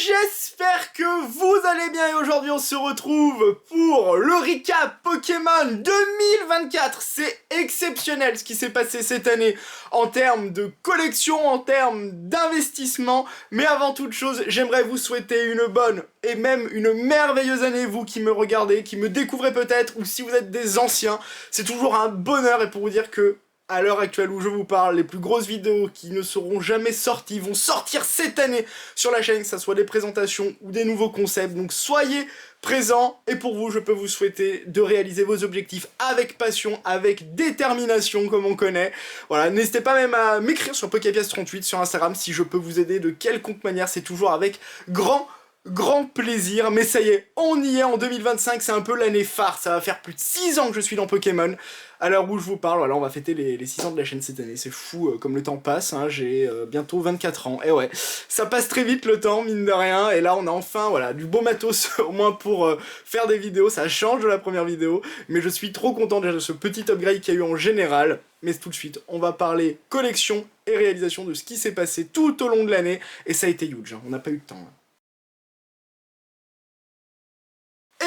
J'espère que vous allez bien et aujourd'hui on se retrouve pour le recap Pokémon 2024. C'est exceptionnel ce qui s'est passé cette année en termes de collection, en termes d'investissement. Mais avant toute chose, j'aimerais vous souhaiter une bonne et même une merveilleuse année, vous qui me regardez, qui me découvrez peut-être, ou si vous êtes des anciens. C'est toujours un bonheur et pour vous dire que à l'heure actuelle où je vous parle, les plus grosses vidéos qui ne seront jamais sorties vont sortir cette année sur la chaîne, que ce soit des présentations ou des nouveaux concepts. Donc soyez présents et pour vous, je peux vous souhaiter de réaliser vos objectifs avec passion, avec détermination comme on connaît. Voilà, n'hésitez pas même à m'écrire sur Poképias38 sur Instagram si je peux vous aider de quelconque manière. C'est toujours avec grand plaisir, mais ça y est, on y est en 2025, c'est un peu l'année phare, ça va faire plus de 6 ans que je suis dans Pokémon. À l'heure où je vous parle, voilà, on va fêter les 6 ans de la chaîne cette année, c'est fou comme le temps passe, hein, j'ai bientôt 24 ans, et ouais, ça passe très vite le temps, mine de rien, et là on a enfin, voilà, du beau matos, au moins pour faire des vidéos, ça change de la première vidéo, mais je suis trop content déjà de ce petit upgrade qu'il y a eu en général, mais tout de suite, on va parler collection et réalisation de ce qui s'est passé tout au long de l'année, et ça a été huge, hein, on n'a pas eu de temps. Hein.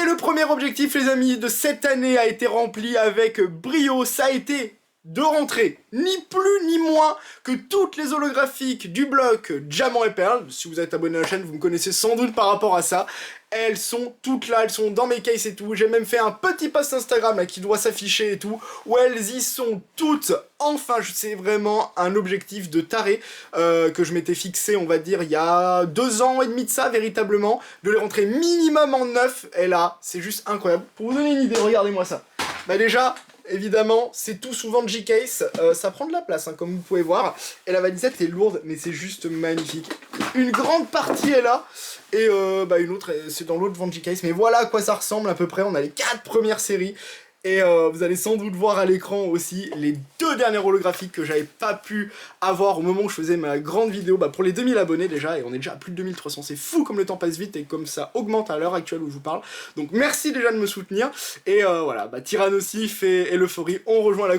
Et le premier objectif, les amis, de cette année a été rempli avec brio. Ça a été de rentrer, ni plus ni moins que toutes les holographiques du bloc Diamant et Perle. Si vous êtes abonné à la chaîne, vous me connaissez sans doute par rapport à ça. Elles sont toutes là, elles sont dans mes cases et tout. J'ai même fait un petit post Instagram là, qui doit s'afficher et tout, où elles y sont toutes. Enfin, c'est vraiment un objectif de taré que je m'étais fixé, on va dire, il y a 2 ans et demi de ça, véritablement, de les rentrer minimum en 9. Et là, c'est juste incroyable. Pour vous donner une idée, regardez-moi ça. Bah déjà, évidemment, c'est tout souvent G-Case, ça prend de la place, hein, comme vous pouvez voir, et la valisette est lourde, mais c'est juste magnifique. Une grande partie est là, et une autre, c'est dans l'autre vent G-Case, mais voilà à quoi ça ressemble à peu près, on a les 4 premières séries, et vous allez sans doute voir à l'écran aussi les 2 dernières holographiques que j'avais pas pu avoir au moment où je faisais ma grande vidéo pour les 2000 abonnés déjà, et on est déjà à plus de 2300, c'est fou comme le temps passe vite et comme ça augmente à l'heure actuelle où je vous parle. Donc merci déjà de me soutenir, et voilà, Tyrannosif et Euphorie ont rejoint la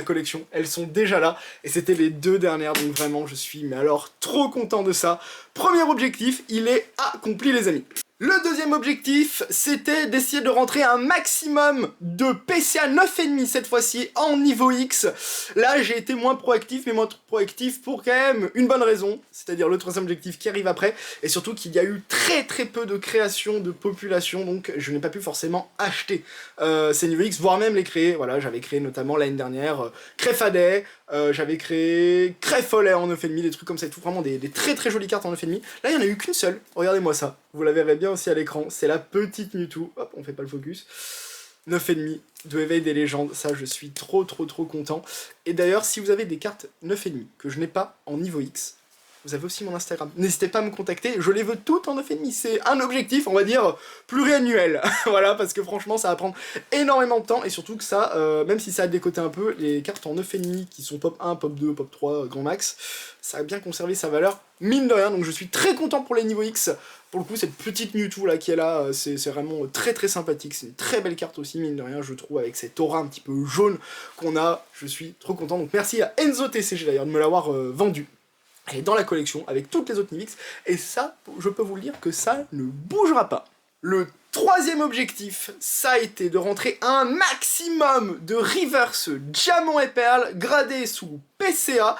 collection, elles sont déjà là, et c'était les 2 dernières, donc vraiment je suis mais alors trop content de ça. Premier objectif, il est accompli les amis. Le deuxième objectif, c'était d'essayer de rentrer un maximum de PCA 9,5 cette fois-ci en niveau X. Là, j'ai été moins proactif, mais moins proactif pour quand même une bonne raison, c'est-à-dire le troisième objectif qui arrive après, et surtout qu'il y a eu très peu de création de population, donc je n'ai pas pu forcément acheter ces niveaux X, voire même les créer. Voilà, j'avais créé notamment l'année dernière Créfadet, j'avais créé Créfollet en 9,5, des trucs comme ça, tout vraiment des très jolies cartes en 9,5. Là, il n'y en a eu qu'une seule, regardez-moi ça, vous la verrez bien aussi à l'écran, c'est la petite Mewtwo, hop, on fait pas le focus, 9,5 de Éveil des légendes, ça je suis trop content. Et d'ailleurs, si vous avez des cartes 9,5 que je n'ai pas en niveau X, vous avez aussi mon Instagram. N'hésitez pas à me contacter, je les veux toutes en 9,5. C'est un objectif, on va dire, pluriannuel. Voilà, parce que franchement, ça va prendre énormément de temps. Et surtout que ça, même si ça a décoté un peu, les cartes en 9,5 qui sont pop 1, pop 2, pop 3, grand max, ça a bien conservé sa valeur, mine de rien. Donc je suis très content pour les niveaux X. Pour le coup, cette petite Mewtwo là qui est là, c'est vraiment très sympathique. C'est une très belle carte aussi, mine de rien, je trouve, avec cette aura un petit peu jaune qu'on a. Je suis trop content. Donc merci à Enzo TCG d'ailleurs de me l'avoir vendu. Elle est dans la collection avec toutes les autres Nivix, et ça, je peux vous le dire que ça ne bougera pas. Le troisième objectif, ça a été de rentrer un maximum de reverse Diamant et Perle gradés sous PCA.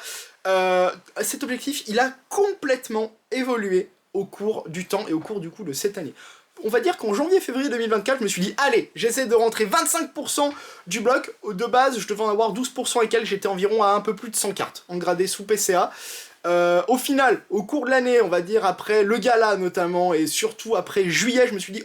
Cet objectif, il a complètement évolué au cours du temps et au cours du coup de cette année. On va dire qu'en janvier-février 2024, je me suis dit, allez, j'essaie de rentrer 25% du bloc. De base, je devais en avoir 12% et quelques, j'étais environ à un peu plus de 100 cartes en gradé sous PCA. Au final, au cours de l'année, on va dire après le gala notamment, et surtout après juillet, je me suis dit,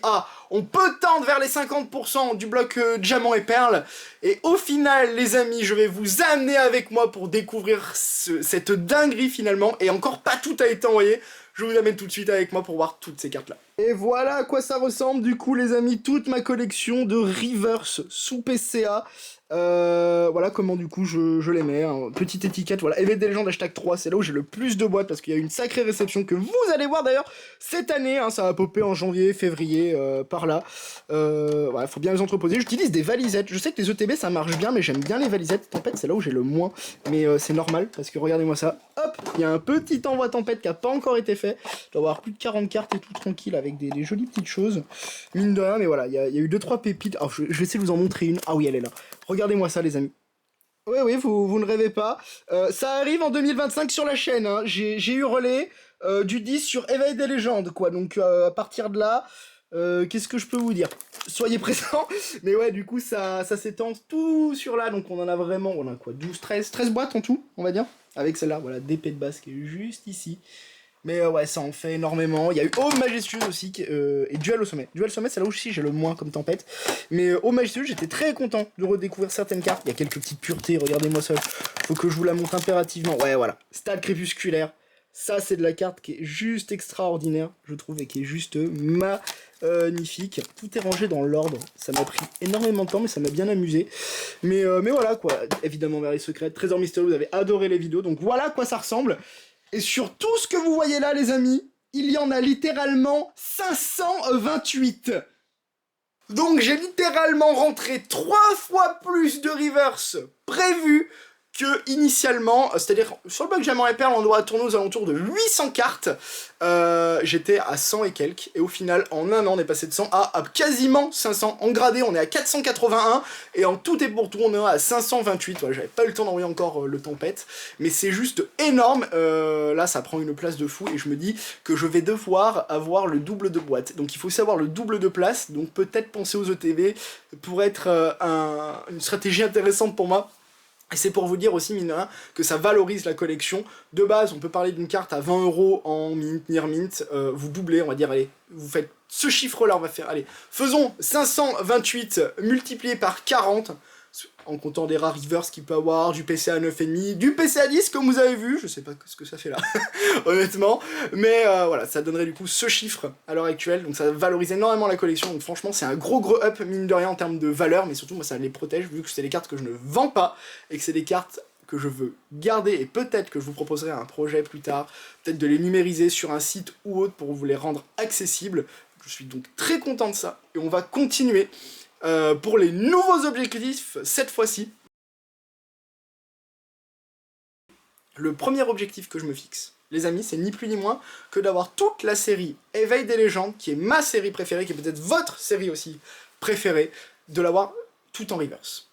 on peut tendre vers les 50% du bloc Diamant et Perle, et au final, les amis, je vais vous amener avec moi pour découvrir cette dinguerie finalement, et encore pas tout a été envoyé, je vous amène tout de suite avec moi pour voir toutes ces cartes-là. Et voilà à quoi ça ressemble du coup les amis, toute ma collection de Reverse sous PCA. Voilà comment du coup je les mets, hein. Petite étiquette, voilà, EV des légendes #3, c'est là où j'ai le plus de boîtes parce qu'il y a eu une sacrée réception que vous allez voir d'ailleurs cette année, hein, ça va popper en janvier, février, par là. Voilà, faut bien les entreposer, j'utilise des valisettes, je sais que les ETB ça marche bien mais j'aime bien les valisettes, tempête c'est là où j'ai le moins, mais c'est normal parce que regardez-moi ça, hop, il y a un petit envoi tempête qui a pas encore été fait, je dois avoir plus de 40 cartes et tout tranquille avec des jolies petites choses, mine de rien, mais voilà, il y a eu 2-3 pépites, alors je vais essayer de vous en montrer une, ah oui elle est là. Regardez-moi ça les amis. Oui, oui, vous ne rêvez pas. Ça arrive en 2025 sur la chaîne, hein. J'ai eu relais du 10 sur Éveil des légendes, quoi. Donc à partir de là, qu'est-ce que je peux vous dire? Soyez présents. Mais ouais, du coup, ça s'étend tout sur là. Donc on en a vraiment, on a quoi, 12, 13 boîtes en tout, on va dire. Avec celle-là, voilà, d'épée de base qui est juste ici. Mais ouais, ça en fait énormément. Il y a eu Aube Majestueuse aussi, et Duel au sommet. Duel au sommet, c'est là où aussi j'ai le moins comme tempête. Mais Aube Majestueuse, j'étais très content de redécouvrir certaines cartes. Il y a quelques petites puretés, regardez-moi ça. Faut que je vous la montre impérativement. Ouais, voilà. Stade crépusculaire. Ça, c'est de la carte qui est juste extraordinaire, je trouve, et qui est juste magnifique. Tout est rangé dans l'ordre. Ça m'a pris énormément de temps, mais ça m'a bien amusé. Mais voilà, quoi. Évidemment, vers les secrets. Trésor mystérieux, vous avez adoré les vidéos. Donc voilà à quoi ça ressemble. Et sur tout ce que vous voyez là, les amis, il y en a littéralement 528. Donc j'ai littéralement rentré 3 fois plus de reverse prévu que initialement, c'est-à-dire sur le bloc Diamant et Perle, on doit tourner aux alentours de 800 cartes. J'étais à 100 et quelques, et au final, en un an, on est passé de 100 à quasiment 500. En gradé, on est à 481, et en tout et pour tout, on est à 528. Voilà, j'avais pas eu le temps d'envoyer encore le tempête, mais c'est juste énorme. Là, ça prend une place de fou, et je me dis que je vais devoir avoir le double de boîtes. Donc il faut savoir le double de place, donc peut-être penser aux ETV pour être une stratégie intéressante pour moi. Et c'est pour vous dire aussi, mine de rien, que ça valorise la collection. De base, on peut parler d'une carte à 20 € en mint, near mint. Vous doublez, on va dire, allez, vous faites ce chiffre-là, on va faire, allez, faisons 528 multiplié par 40, en comptant des rares reverse qu'il peut avoir, du PCA 9,5, du PCA 10, comme vous avez vu, je sais pas ce que ça fait là, honnêtement, mais voilà, ça donnerait du coup ce chiffre à l'heure actuelle, donc ça valorise énormément la collection, donc franchement c'est un gros up, mine de rien, en termes de valeur, mais surtout moi ça les protège, vu que c'est des cartes que je ne vends pas, et que c'est des cartes que je veux garder, et peut-être que je vous proposerai un projet plus tard, peut-être de les numériser sur un site ou autre pour vous les rendre accessibles. Je suis donc très content de ça, et on va continuer pour les nouveaux objectifs cette fois-ci. Le premier objectif que je me fixe, les amis, c'est ni plus ni moins que d'avoir toute la série Éveil des légendes, qui est ma série préférée, qui est peut-être votre série aussi préférée, de l'avoir tout en reverse.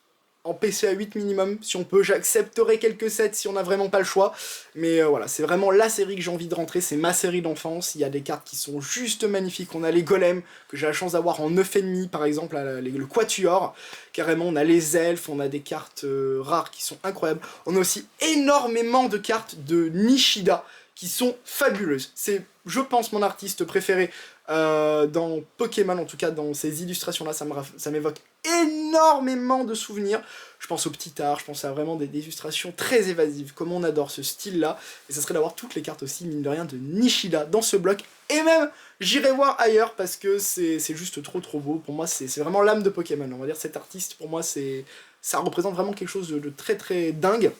En PCA 8 minimum, si on peut, j'accepterai quelques sets si on n'a vraiment pas le choix, mais voilà, c'est vraiment la série que j'ai envie de rentrer, c'est ma série d'enfance, il y a des cartes qui sont juste magnifiques, on a les golems, que j'ai la chance d'avoir en 9,5 par exemple, le quatuor, carrément, on a les elfes, on a des cartes rares qui sont incroyables, on a aussi énormément de cartes de Nishida, qui sont fabuleuses, c'est, je pense, mon artiste préféré dans Pokémon, en tout cas dans ces illustrations-là, ça m'évoque énormément de souvenirs. Je pense au petit art, je pense à vraiment des illustrations très évasives, comme on adore ce style-là, et ça serait d'avoir toutes les cartes aussi, mine de rien, de Nishida dans ce bloc, et même, j'irai voir ailleurs, parce que c'est juste trop beau, pour moi c'est vraiment l'âme de Pokémon, on va dire, cet artiste, pour moi, ça représente vraiment quelque chose de très dingue,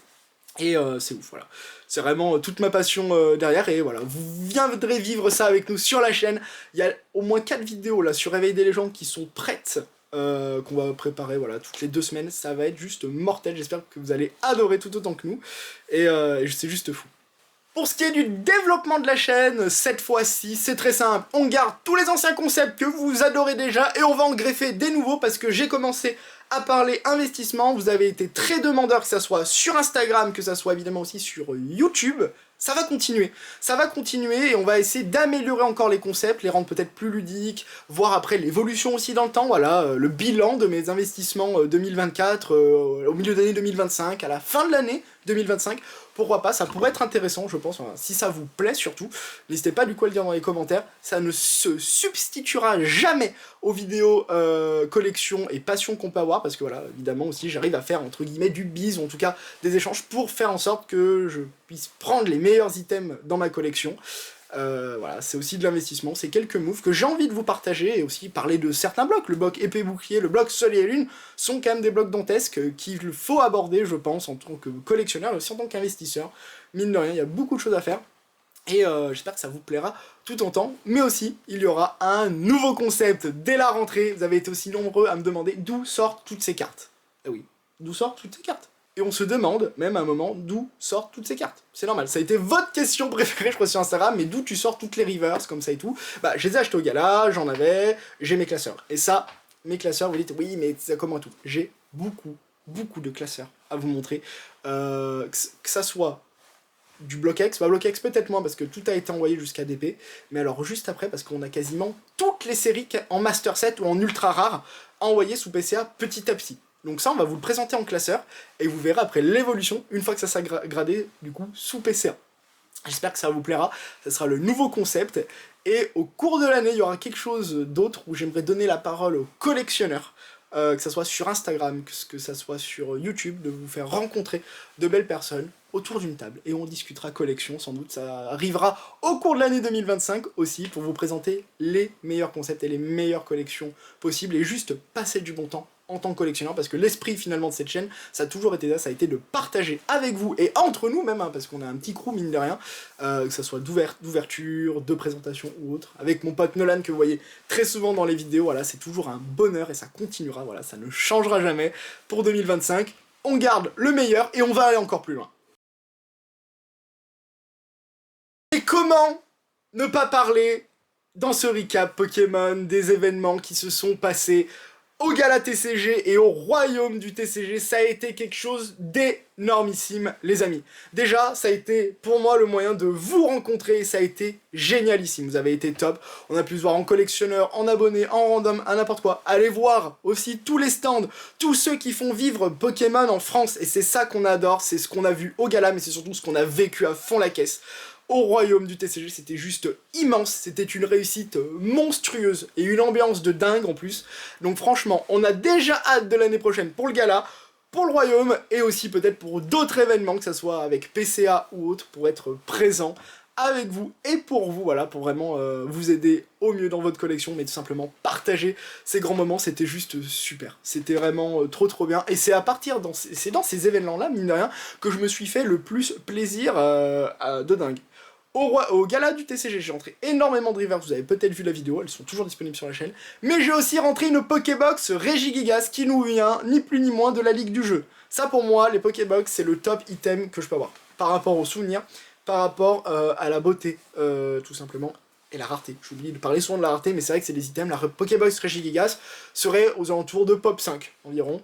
et c'est ouf, voilà. C'est vraiment toute ma passion derrière, et voilà, vous viendrez vivre ça avec nous sur la chaîne. Il y a au moins 4 vidéos là sur Réveil des légendes qui sont prêtes, qu'on va préparer, voilà, toutes les 2 semaines. Ça va être juste mortel, j'espère que vous allez adorer tout autant que nous, et c'est juste fou. Pour ce qui est du développement de la chaîne, cette fois-ci, c'est très simple. On garde tous les anciens concepts que vous adorez déjà, et on va en greffer des nouveaux, parce que j'ai commencé à parler investissement. Vous avez été très demandeurs, que ça soit sur Instagram, que ça soit évidemment aussi sur YouTube. Ça va continuer, et on va essayer d'améliorer encore les concepts, les rendre peut-être plus ludiques, voir après l'évolution aussi dans le temps, voilà, le bilan de mes investissements 2024, au milieu d'année 2025, à la fin de l'année 2025, pourquoi pas, ça pourrait être intéressant, je pense, si ça vous plaît surtout, n'hésitez pas du coup à le dire dans les commentaires, ça ne se substituera jamais aux vidéos collection et passion qu'on peut avoir, parce que voilà, évidemment aussi j'arrive à faire entre guillemets du bise, ou en tout cas des échanges pour faire en sorte que je puisse prendre les meilleurs items dans ma collection. Voilà, c'est aussi de l'investissement, c'est quelques moves que j'ai envie de vous partager et aussi parler de certains blocs. Le bloc épée bouclier, le bloc soleil et lune sont quand même des blocs dantesques qu'il faut aborder, je pense, en tant que collectionneur et aussi en tant qu'investisseur. Mine de rien, il y a beaucoup de choses à faire. Et j'espère que ça vous plaira tout autant, mais aussi il y aura un nouveau concept dès la rentrée. Vous avez été aussi nombreux à me demander d'où sortent toutes ces cartes. Eh oui, d'où sortent toutes ces cartes? Et on se demande, même à un moment, d'où sortent toutes ces cartes. C'est normal, ça a été votre question préférée, je crois, sur Instagram, mais d'où tu sors toutes les reverse, comme ça et tout. Bah, je les ai achetés au gala, j'en avais, j'ai mes classeurs. Et ça, mes classeurs, vous dites, oui, mais ça comment tout? J'ai beaucoup de classeurs à vous montrer. Que ça soit du Block-X, bah Block-X peut-être moins, parce que tout a été envoyé jusqu'à DP, mais alors juste après, parce qu'on a quasiment toutes les séries en Master Set ou en Ultra Rare envoyées sous PCA petit à petit. Donc ça, on va vous le présenter en classeur, et vous verrez après l'évolution, une fois que ça sera gradé, du coup, sous PCA. J'espère que ça vous plaira, ça sera le nouveau concept, et au cours de l'année, il y aura quelque chose d'autre où j'aimerais donner la parole aux collectionneurs, que ça soit sur Instagram, que ça soit sur YouTube, de vous faire rencontrer de belles personnes autour d'une table, et on discutera collection, sans doute ça arrivera au cours de l'année 2025 aussi, pour vous présenter les meilleurs concepts et les meilleures collections possibles, et juste passer du bon temps en tant que collectionneur, parce que l'esprit finalement de cette chaîne, ça a toujours été ça, ça a été de partager avec vous, et entre nous même, hein, parce qu'on a un petit crew mine de rien, que ça soit d'ouverture, de présentation ou autre, avec mon pote Nolan que vous voyez très souvent dans les vidéos, voilà, c'est toujours un bonheur, et ça continuera, voilà, ça ne changera jamais pour 2025, on garde le meilleur, et on va aller encore plus loin. Et comment ne pas parler, dans ce recap Pokémon, des événements qui se sont passés au Gala TCG et au royaume du TCG. Ça a été quelque chose d'énormissime, les amis. Déjà, ça a été pour moi le moyen de vous rencontrer, et ça a été génialissime. Vous avez été top. On a pu se voir en collectionneur, en abonné, en random, à n'importe quoi. Allez voir aussi tous les stands, tous ceux qui font vivre Pokémon en France, et c'est ça qu'on adore, c'est ce qu'on a vu au Gala, mais c'est surtout ce qu'on a vécu à fond la caisse. Au royaume du TCG, c'était juste immense, c'était une réussite monstrueuse et une ambiance de dingue en plus. Donc franchement, on a déjà hâte de l'année prochaine pour le gala, pour le royaume et aussi peut-être pour d'autres événements, que ce soit avec PCA ou autre, pour être présent avec vous et pour vous, voilà, pour vraiment vous aider au mieux dans votre collection, mais tout simplement partager ces grands moments, c'était juste super. C'était vraiment trop bien, et c'est à partir, c'est dans ces événements-là, mine de rien, que je me suis fait le plus plaisir de dingue. Au gala du TCG, j'ai rentré énormément de reverse, vous avez peut-être vu la vidéo, elles sont toujours disponibles sur la chaîne, mais j'ai aussi rentré une Pokébox Regigigas qui nous vient ni plus ni moins de la ligue du jeu. Ça pour moi, les Pokébox, c'est le top item que je peux avoir, par rapport aux souvenirs, par rapport à la beauté, tout simplement, et la rareté. J'oublie de parler souvent de la rareté, mais c'est vrai que c'est des items, la Pokébox Regigigas serait aux alentours de Pop 5 environ.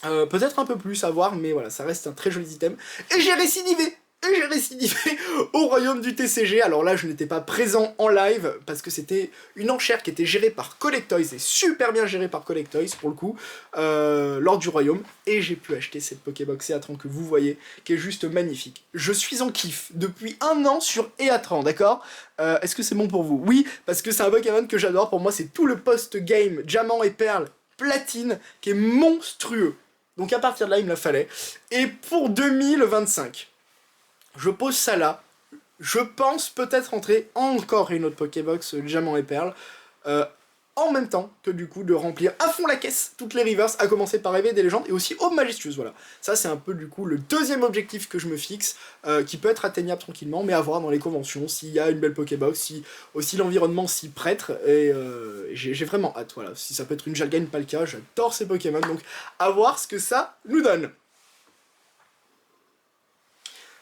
Peut-être un peu plus à voir, mais voilà, ça reste un très joli item. Et j'ai récidivé au royaume du TCG. Alors là, je n'étais pas présent en live, parce que c'était une enchère qui était gérée par Collectoys, et super bien gérée par Collectoys, pour le coup, lors du royaume, et j'ai pu acheter cette Pokébox Eatran que vous voyez, qui est juste magnifique. Je suis en kiff depuis 1 an sur Eatran, d'accord? Est-ce que c'est bon pour vous? Oui, parce que c'est un Pokémon que j'adore, pour moi c'est tout le post-game, diamant et perle, platine, qui est monstrueux. Donc à partir de là, il me la fallait. Et pour 2025... je pose ça là, je pense peut-être rentrer encore une autre Pokébox Diamant et Perle, en même temps que du coup de remplir à fond la caisse toutes les reverse, à commencer par Rêver des légendes et aussi Aube Majestueuse, voilà. Ça c'est un peu du coup le deuxième objectif que je me fixe, qui peut être atteignable tranquillement, mais à voir dans les conventions, s'il y a une belle Pokébox, si aussi l'environnement s'y prête, et j'ai vraiment hâte, voilà. Si ça peut être une Jalga, une Palkia, j'adore ces Pokémon, donc à voir ce que ça nous donne.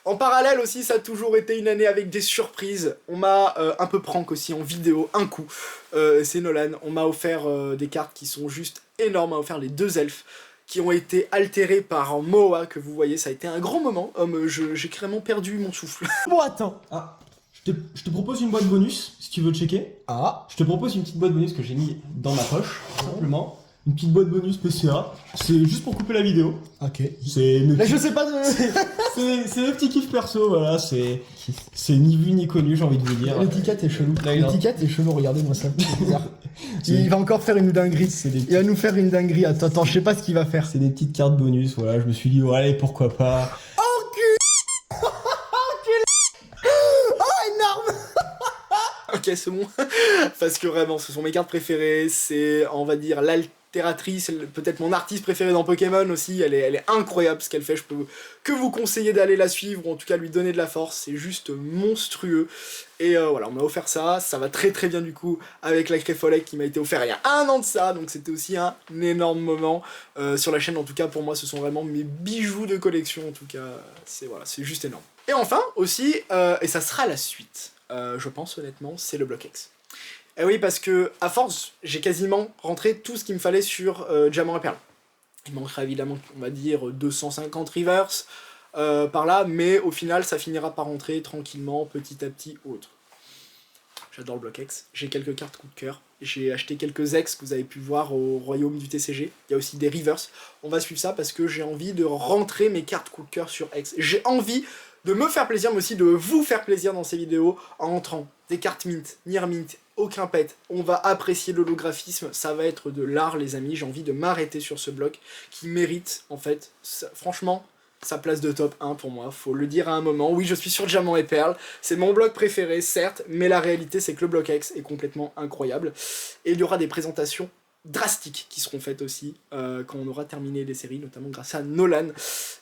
En parallèle aussi, ça a toujours été une année avec des surprises. On m'a un peu prank aussi en vidéo, un coup. C'est Nolan, on m'a offert des cartes qui sont juste énormes. On m'a offert les 2 elfes qui ont été altérés par Moa, que vous voyez. Ça a été un grand moment. J'ai carrément perdu mon souffle. Bon, attends. Ah, je te propose une boîte bonus, si tu veux checker. Ah, Je te propose une petite boîte bonus que j'ai mis dans ma poche, tout simplement. Une petite boîte bonus PCA. C'est juste pour couper la vidéo. ok. C'est mes Là, petits- je sais pas de... c'est mes petits kiffs perso, voilà. C'est ni vu ni connu, j'ai envie de vous dire. L'étiquette est chelou. Là, regarde. L'étiquette est chelou, regardez-moi ça. C'est bizarre. C'est- Il va encore faire une dinguerie. des Il va nous faire une dinguerie. Attends, je sais pas ce qu'il va faire. C'est des petites cartes bonus, voilà. Je me suis dit, ouais, allez, pourquoi pas. Oh, énorme. Pokémon, parce que vraiment, ce sont mes cartes préférées, c'est, on va dire, l'altératrice, peut-être mon artiste préféré dans Pokémon aussi, elle est incroyable ce qu'elle fait, je peux que vous conseiller d'aller la suivre, ou en tout cas lui donner de la force, c'est juste monstrueux. Et voilà, on m'a offert ça, ça va très très bien du coup avec la Créfolec qui m'a été offert il y a 1 an de ça, donc c'était aussi un énorme moment sur la chaîne. En tout cas pour moi ce sont vraiment mes bijoux de collection, en tout cas c'est voilà, c'est juste énorme. Et enfin aussi, et ça sera la suite, je pense honnêtement, c'est le Block X. Et oui, parce que à force j'ai quasiment rentré tout ce qu'il me fallait sur Diamant et Perle. Il manquera évidemment, on va dire, 250 reverse par là, mais au final ça finira par rentrer tranquillement, petit à petit, autre. J'adore le Block X, j'ai quelques cartes coup de cœur, j'ai acheté quelques ex que vous avez pu voir au royaume du TCG, il y a aussi des reverse, on va suivre ça parce que j'ai envie de rentrer mes cartes coup de cœur sur X. J'ai envie de me faire plaisir, mais aussi de vous faire plaisir dans ces vidéos en rentrant des cartes mint, near mint, aucun pet, on va apprécier l'holographisme, ça va être de l'art les amis, j'ai envie de m'arrêter sur ce bloc qui mérite en fait, franchement, sa place de top 1 pour moi, faut le dire à un moment. Oui, je suis sur Diamant et Perle, c'est mon bloc préféré, certes, mais la réalité c'est que le bloc X est complètement incroyable. Et il y aura des présentations drastiques qui seront faites aussi quand on aura terminé les séries, notamment grâce à Nolan.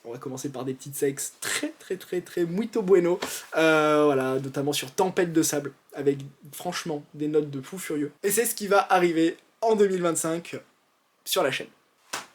On va commencer par des petites sexes très muito bueno, voilà, notamment sur Tempête de Sable, avec franchement des notes de fou furieux. Et c'est ce qui va arriver en 2025 sur la chaîne.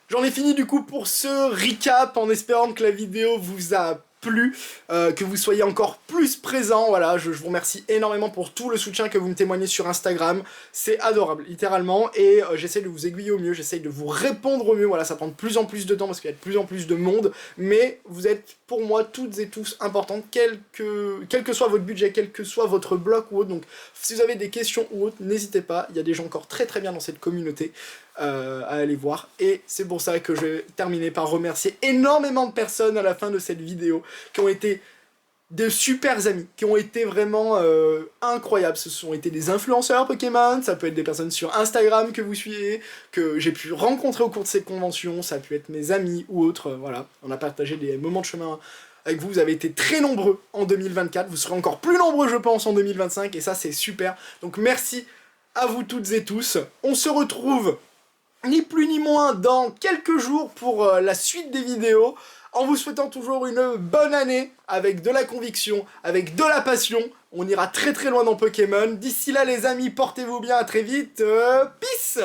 J'en ai fini du coup pour ce recap, en espérant que la vidéo vous a plu, que vous soyez encore plus présents, voilà, je vous remercie énormément pour tout le soutien que vous me témoignez sur Instagram, c'est adorable, littéralement, et j'essaie de vous aiguiller au mieux, j'essaie de vous répondre au mieux, voilà, ça prend de plus en plus de temps parce qu'il y a de plus en plus de monde, mais vous êtes pour moi toutes et tous importantes, quel que soit votre budget, quel que soit votre bloc ou autre, donc si vous avez des questions ou autres, n'hésitez pas, il y a des gens encore très bien dans cette communauté, à aller voir, et c'est pour ça que je vais terminer par remercier énormément de personnes à la fin de cette vidéo, qui ont été de super amis, qui ont été vraiment incroyables. Ce sont été des influenceurs Pokémon, ça peut être des personnes sur Instagram que vous suivez, que j'ai pu rencontrer au cours de ces conventions, ça peut être mes amis ou autres, voilà. On a partagé des moments de chemin avec vous, vous avez été très nombreux en 2024, vous serez encore plus nombreux je pense en 2025, et ça c'est super. Donc merci à vous toutes et tous, on se retrouve ni plus ni moins dans quelques jours pour la suite des vidéos, en vous souhaitant toujours une bonne année, avec de la conviction, avec de la passion, on ira très loin dans Pokémon. D'ici là les amis, portez-vous bien, à très vite, peace.